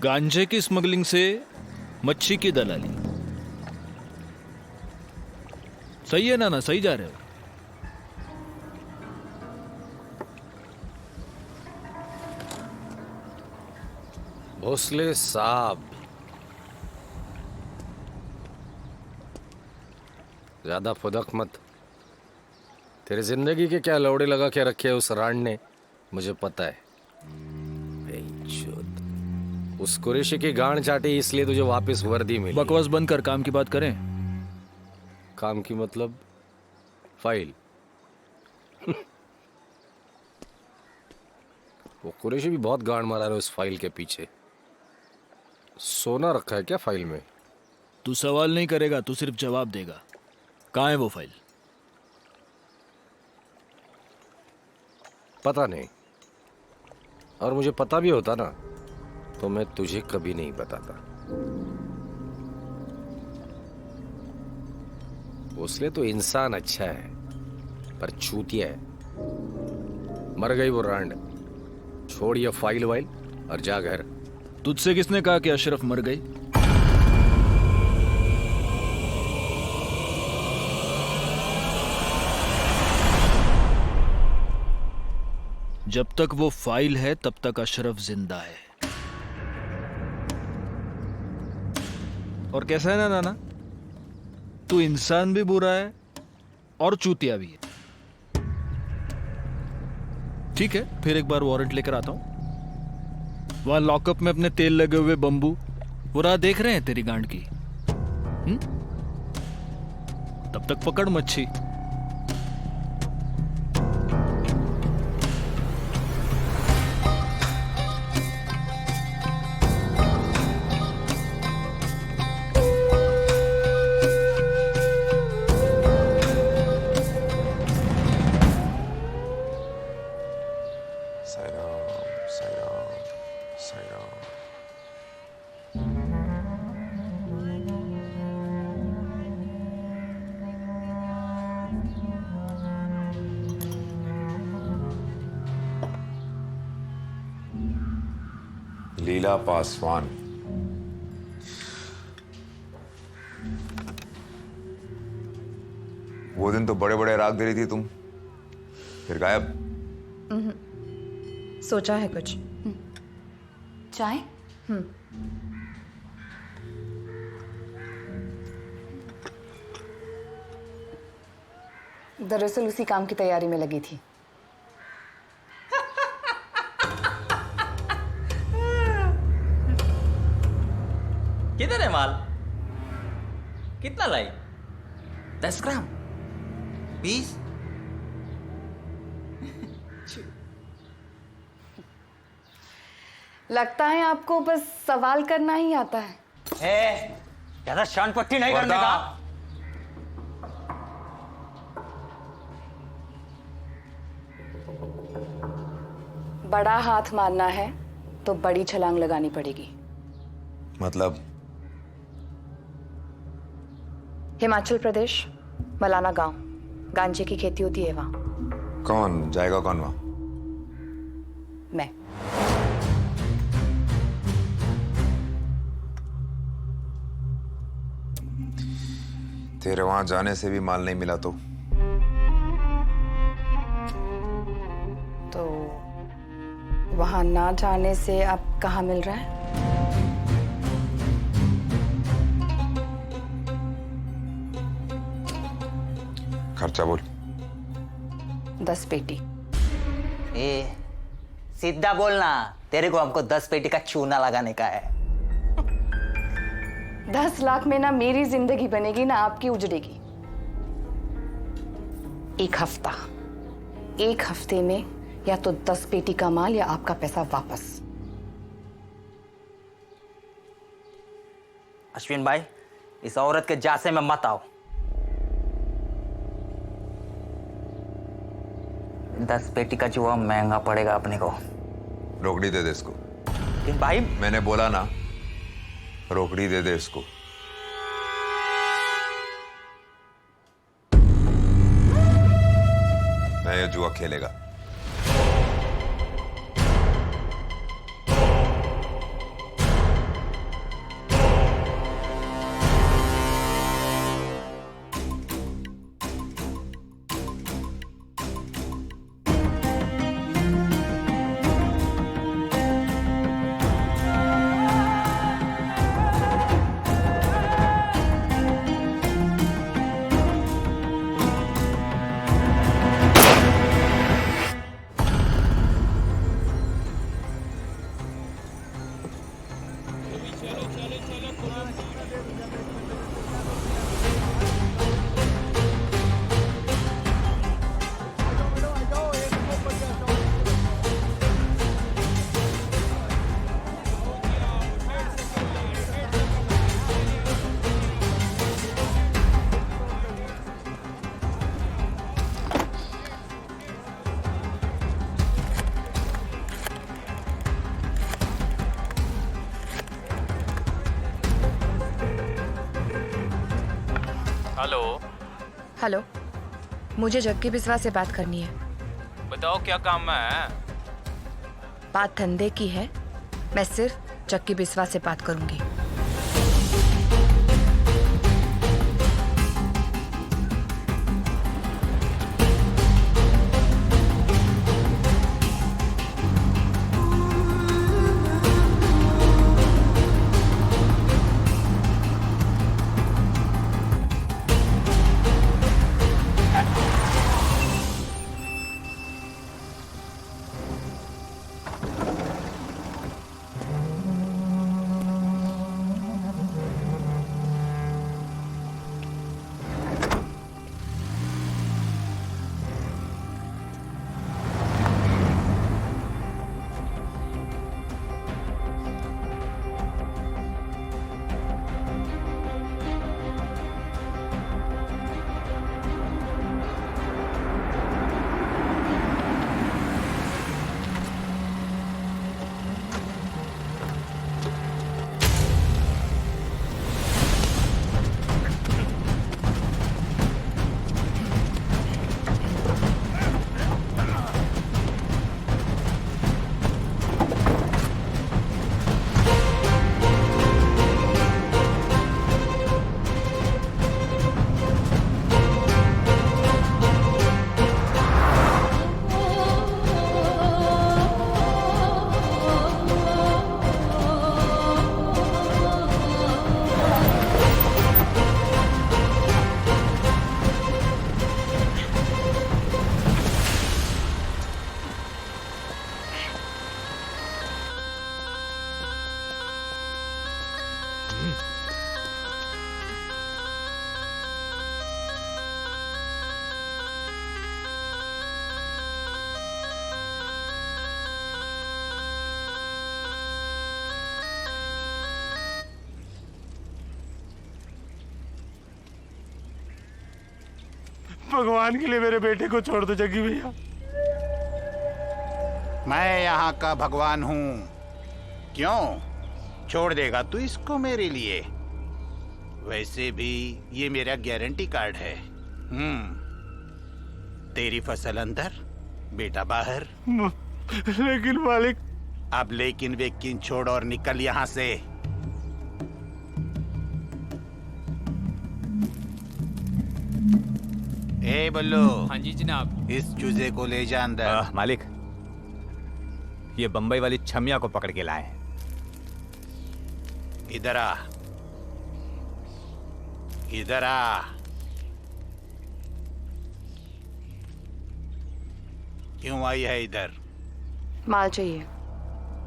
गांजे की स्मगलिंग से मच्छी की दलाली। सही है ना? सही जा रहे हो। भोसले साहब, ज्यादा फुदक मत। तेरी जिंदगी के क्या लौड़े लगा के रखे है उस राण ने, मुझे पता है। बेइज्जत। उस कुरैशी की गांड चाटी इसलिए तुझे वापस वर्दी मिली। बकवास बंद कर, काम की बात करें। काम की मतलब फाइल। वो कुरैशी भी बहुत गांड मारा है उस फाइल के पीछे। सोना रखा है क्या फाइल में? तू सवाल नहीं करेगा, तू सिर्फ जवाब देगा। कहाँ है वो फाइल? पता नहीं, और मुझे पता भी होता ना तो मैं तुझे कभी नहीं बताता। उसले तो इंसान अच्छा है पर चूतिया है। मर गई वो रांड। छोड़ ये फाइल वाइल और जा घर। तुझसे किसने कहा कि अशरफ मर गई? जब तक वो फाइल है तब तक अशरफ जिंदा है। और कैसा है ना नाना, तू इंसान भी बुरा है और चूतिया भी है। ठीक है, फिर एक बार वारंट लेकर आता हूं। वहां लॉकअप में अपने तेल लगे हुए बंबू वो राह देख रहे हैं तेरी गांड की। तब तक पकड़ मच्छी। लीला पासवान, वो दिन तो बड़े बड़े राग दे रही थी तुम, फिर गायब। सोचा है कुछ। चाय? दरअसल उसी काम की तैयारी में लगी थी। किधर है माल? कितना लाई? 10 ग्राम? 20? लगता है आपको बस सवाल करना ही आता है। ज्यादा शान पट्टी नहीं करने का। बड़ा हाथ मारना है तो बड़ी छलांग लगानी पड़ेगी। मतलब? हिमाचल प्रदेश, मलाना गांव, गांजे की खेती होती है वहां। कौन जाएगा, कौन वहां? मैं। तेरे वहां जाने से भी माल नहीं मिला तो वहां ना जाने से अब कहाँ मिल रहा है? खर्चा बोल। 10 पेटी। सीधा बोलना, तेरे को हमको 10 पेटी का चूना लगाने का है। 10 लाख में ना मेरी जिंदगी बनेगी ना आपकी उजड़ेगी। एक हफ्ते में या तो 10 पेटी का माल या आपका पैसा वापस। अश्विन भाई, इस औरत के जासे में मत आओ। 10 पेटी का जुआ महंगा पड़ेगा अपने को। रोकड़ी दे दे इसको। लेकिन भाई, मैंने बोला ना, रोकड़ी दे दे इसको। मैं ये जुआ खेलेगा। हेलो, हेलो, मुझे जग्गी बिस्वा से बात करनी है। बताओ क्या काम है? बात धंधे की है, मैं सिर्फ जग्गी बिस्वा से बात करूंगी। भगवान के लिए मेरे बेटे को छोड़ दो जग्गी भैया। मैं यहाँ का भगवान हूँ। क्यों छोड़ देगा तू इसको मेरे लिए? वैसे भी ये मेरा गारंटी कार्ड है। तेरी फसल अंदर, बेटा बाहर। लेकिन मालिक। अब लेकिन वेकिन छोड़ और निकल यहाँ से। ए बल्लू। हाँ जी जनाब। इस चूजे को ले जा अंदर। मालिक, ये बंबई वाली छमिया को पकड़ के लाए। इधर आ, इधर आ। क्यों आई है इधर? माल चाहिए।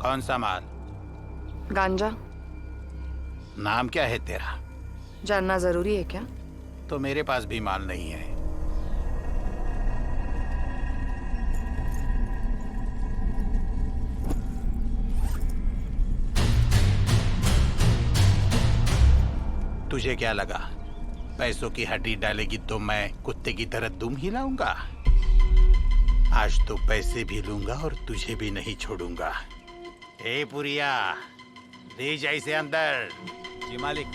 कौन सा माल? गांजा। नाम क्या है तेरा? जानना जरूरी है क्या? तो मेरे पास भी माल नहीं है। तुझे क्या लगा पैसों की हड्डी डालेगी तो मैं कुत्ते की तरह दुम हिलाऊंगा? आज तो पैसे भी लूंगा और तुझे भी नहीं छोड़ूंगा। ए पुरिया, ले जा इसे अंदर। जी मालिक।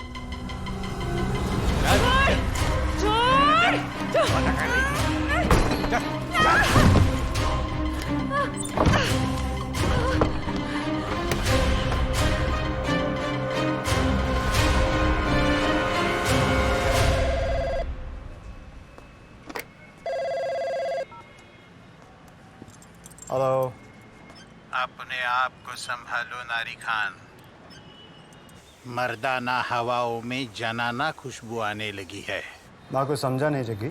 हेलो। अपने आप को संभालो नारी खान। मर्दाना हवाओं में जनाना खुशबू आने लगी है। मैं कुछ समझा नहीं जग्गी।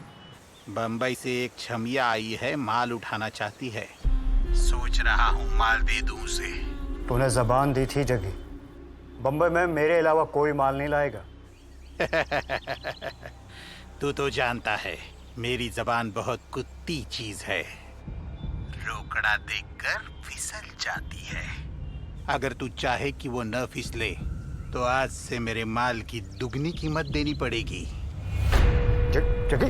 बम्बई से एक छमिया आई है, माल उठाना चाहती है। सोच रहा हूँ माल दे दूं उसे। तूने जबान दी थी जग्गी, बम्बई में मेरे अलावा कोई माल नहीं लाएगा। तू तो जानता है मेरी जबान बहुत कुत्ती चीज है। रोकड़ा देखकर फिसल जाती है। अगर तू चाहे कि वो न फिसले तो आज से मेरे माल की दुगनी कीमत देनी पड़ेगी। जग्गी।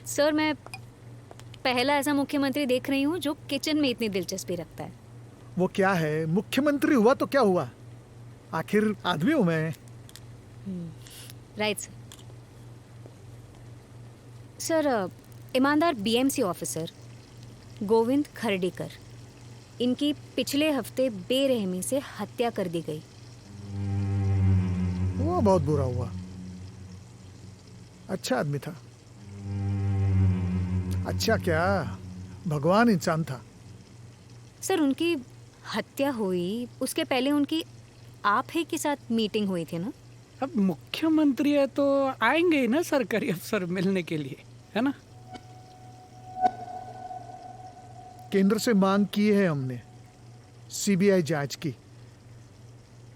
सर मैं पहला ऐसा मुख्यमंत्री देख रही हूँ जो किचन में इतनी दिलचस्पी रखता है। वो क्या है, मुख्यमंत्री हुआ तो क्या हुआ, आखिर आदमी हूं मैं। Right sir. ईमानदार बीएमसी ऑफिसर गोविंद खरडीकर, इनकी पिछले हफ्ते बेरहमी से हत्या कर दी गई। वो बहुत बुरा हुआ, अच्छा आदमी था। अच्छा क्या, भगवान इंसान था। सर उनकी हत्या हुई उसके पहले उनकी आप ही के साथ मीटिंग हुई थी ना? अब मुख्यमंत्री है तो आएंगे ही ना सरकारी अफसर मिलने के लिए, है ना? केंद्र से मांग की है हमने सीबीआई जांच की।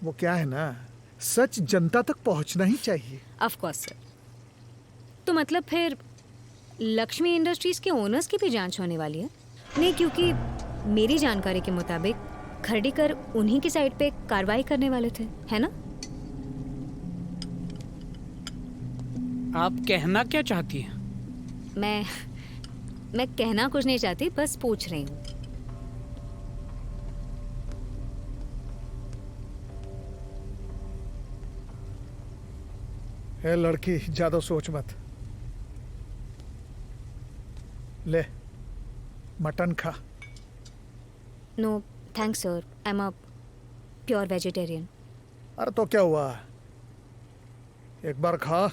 वो क्या है ना, सच जनता तक पहुंचना ही चाहिए। Of course sir. तो मतलब फिर लक्ष्मी इंडस्ट्रीज के ओनर्स की भी जांच होने वाली है? नहीं, क्योंकि मेरी जानकारी के मुताबिक खरडीकर उन्हीं की साइड पे कार्रवाई करने वाले थे, है ना? आप कहना क्या चाहती हैं? मैं कहना कुछ नहीं चाहती, बस पूछ रही हूँ। ए लड़की, ज्यादा सोच मत, ले मटन खा। No thanks sir, I am a pure vegetarian. अरे तो क्या हुआ, एक बार खा।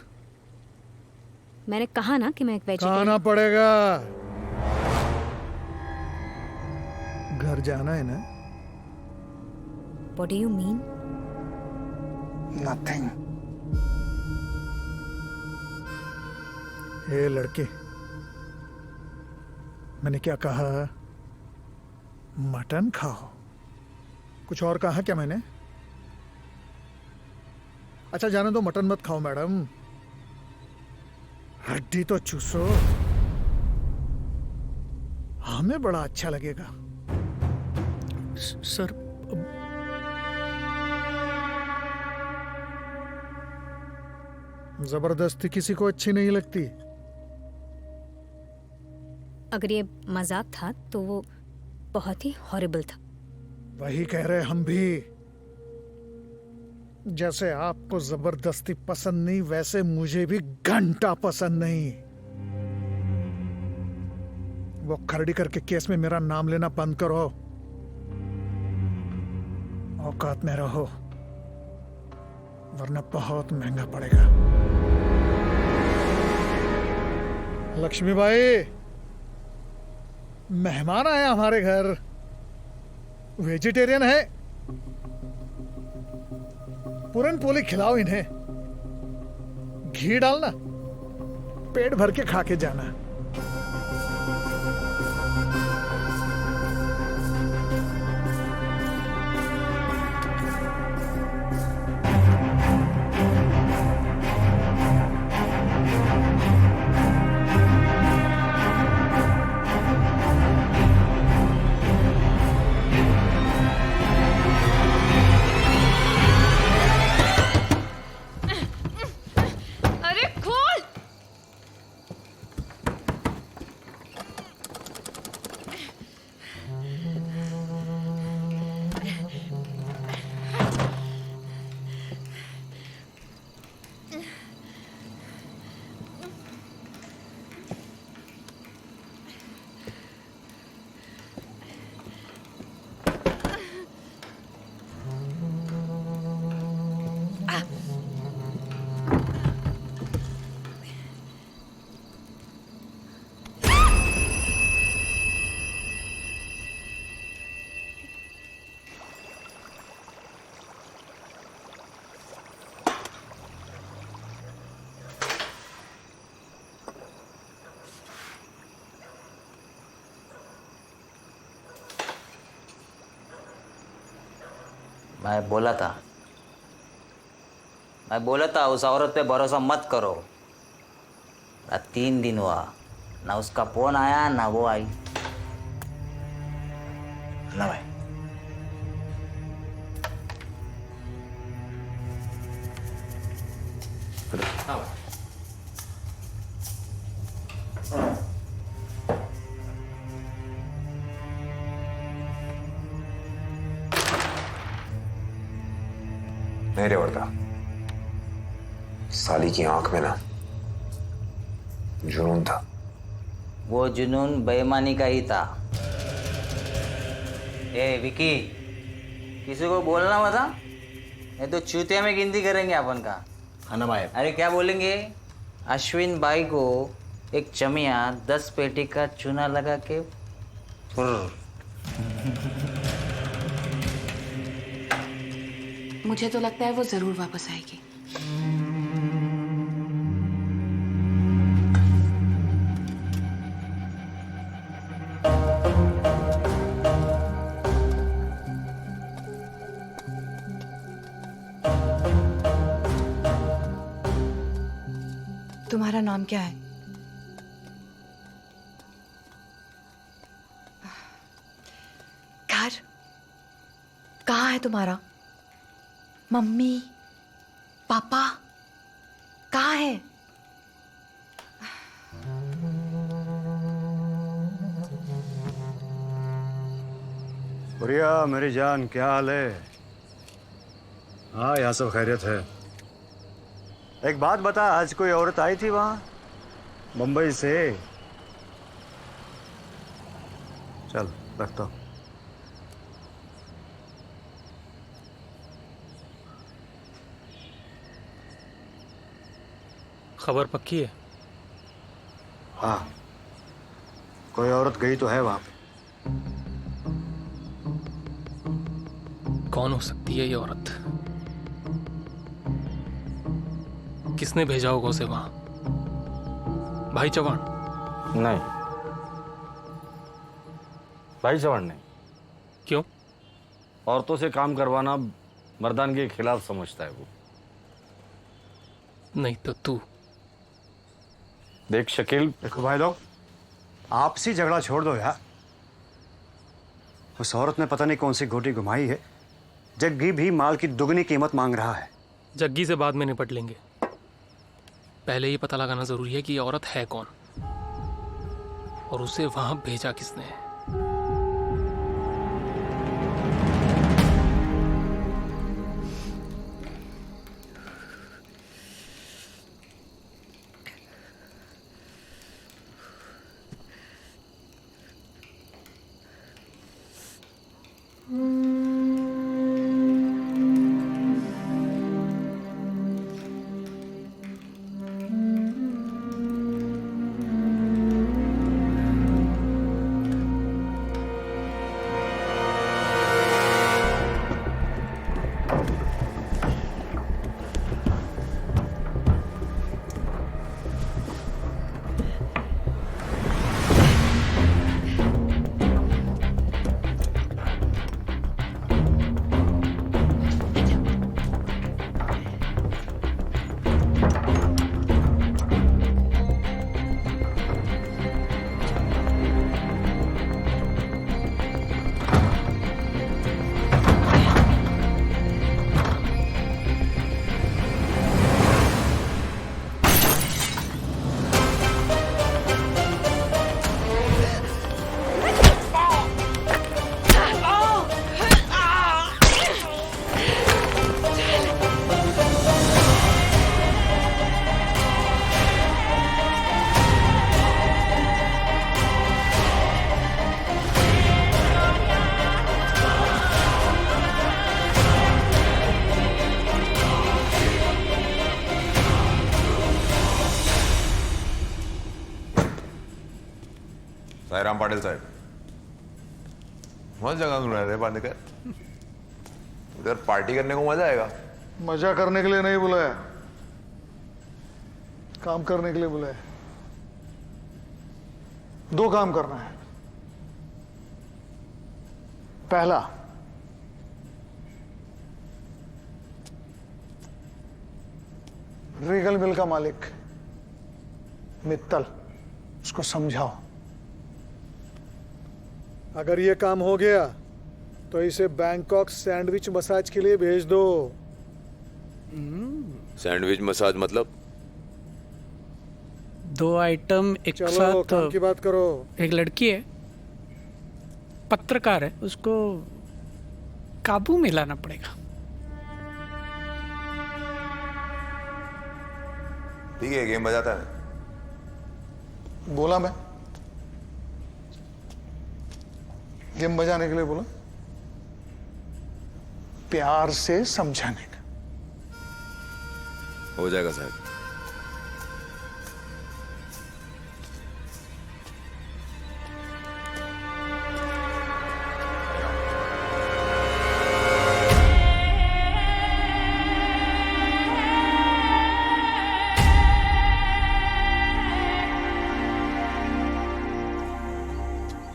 मैंने कहा ना कि मैं एक वेजिटेरियन। खाना पड़ेगा, घर जाना है ना। What do you mean? Nothing. ए लड़के, मैंने क्या कहा? मटन खाओ। कुछ और कहा क्या मैंने? अच्छा जाने दो, मटन मत खाओ मैडम, हड्डी तो चूसो, हमें बड़ा अच्छा लगेगा। सर जबरदस्ती किसी को अच्छी नहीं लगती। अगर ये मजाक था तो वो बहुत ही हॉरिबल था। वही कह रहे हम भी। जैसे आपको जबरदस्ती पसंद नहीं, वैसे मुझे भी घंटा पसंद नहीं। वो खरडीकर के केस में मेरा नाम लेना बंद करो, औकात में रहो, वरना बहुत महंगा पड़ेगा। लक्ष्मीबाई, मेहमान आए हमारे घर, वेजिटेरियन है, पूरन पोली खिलाओ इन्हें, घी डालना, पेट भर के खा के जाना। मैं बोला था उस औरत पे भरोसा मत करो। 3 दिन हुआ, ना उसका फोन आया ना वो आई। ना भाई, नहीं रे वर्दा, साली की आंख में ना जुनून था। वो जुनून बेईमानी का ही था। ए विकी, किसी को बोलना मत, हाँ? नहीं तो चूतिया में गिनती करेंगे अपन का। अरे क्या बोलेंगे, अश्विन भाई को एक चमिया 10 पेटी का चूना लगा के मुझे तो लगता है वो जरूर वापस आएगी। तुम्हारा नाम क्या है? घर कहाँ है तुम्हारा? मम्मी पापा कहाँ है? प्रिया मेरी जान, क्या हाल है? हाँ, यहाँ सब खैरियत है। एक बात बता, आज कोई औरत आई थी वहाँ मुंबई से? चल रखता हूँ। खबर पक्की है? हाँ, कोई औरत गई तो है वहाँ पे। कौन हो सकती है ये औरत? किसने भेजा होगा उसे वहां? भाई चौहान? नहीं, भाई चौहान नहीं। क्यों? औरतों से काम करवाना मर्दानगी के खिलाफ समझता है वो। नहीं तो तू? देख शकील, देखो भाई लोग, आपसी झगड़ा छोड़ दो यार। उस औरत ने पता नहीं कौन सी घोटी घुमाई है, जग्गी भी माल की दुगनी कीमत मांग रहा है। जग्गी से बाद में निपट लेंगे, पहले ये पता लगाना जरूरी है कि ये औरत है कौन और उसे वहां भेजा किसने है। साईराम पाटिल साहब, मस्त जगह ढूंढ रहे बांध कर। इधर पार्टी करने को मजा आएगा। मजा करने के लिए नहीं बुलाया, काम करने के लिए बुलाया। 2 काम करना है। पहला, रीगल मिल का मालिक मित्तल, उसको समझाओ अगर ये काम हो गया तो इसे बैंकॉक सैंडविच मसाज के लिए भेज दो। सैंडविच मसाज मतलब? 2 आइटम एक चलो साथ। काम की बात करो। एक लड़की है, पत्रकार है, उसको काबू में लाना पड़ेगा। ठीक है, गेम बजाता है। बोला मैं गेम बजाने के लिए बोला, प्यार से समझाने का। हो जाएगा साहब।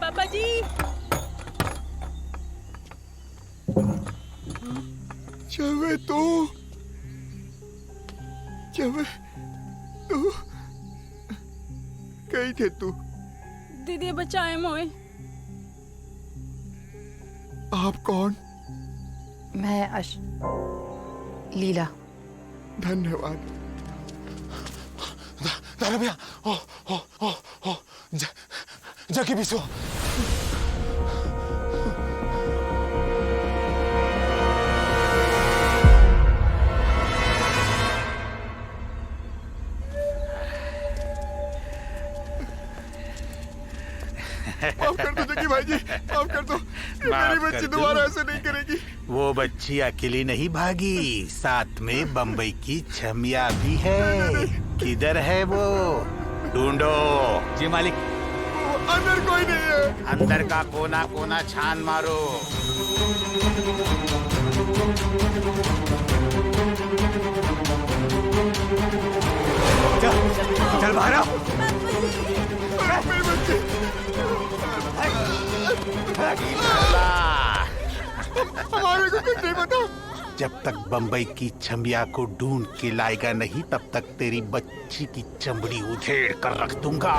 पापा जी, चवे तू कहीं थे तू? दीदी बचाए मोए। आप कौन? मैं लीला। धन्यवाद। दादा भैया, जाके पीछो। माफ कर दो जकी भाई जी, माफ कर दो। मेरी बच्ची दोबारा ऐसे नहीं करेगी। वो बच्ची अकेली नहीं भागी, साथ में बम्बई की छमिया भी है। किधर है वो? ढूंढो। जी मालिक। अंदर कोई नहीं है। अंदर का कोना कोना छान मारो। चल बाहर आओ। मेरी बच्ची। हमारे को कुछ नहीं पता। जब तक बम्बई की छमिया को ढूंढ के लाएगा नहीं, तब तक तेरी बच्ची की चमड़ी उधेड़ कर रख दूंगा।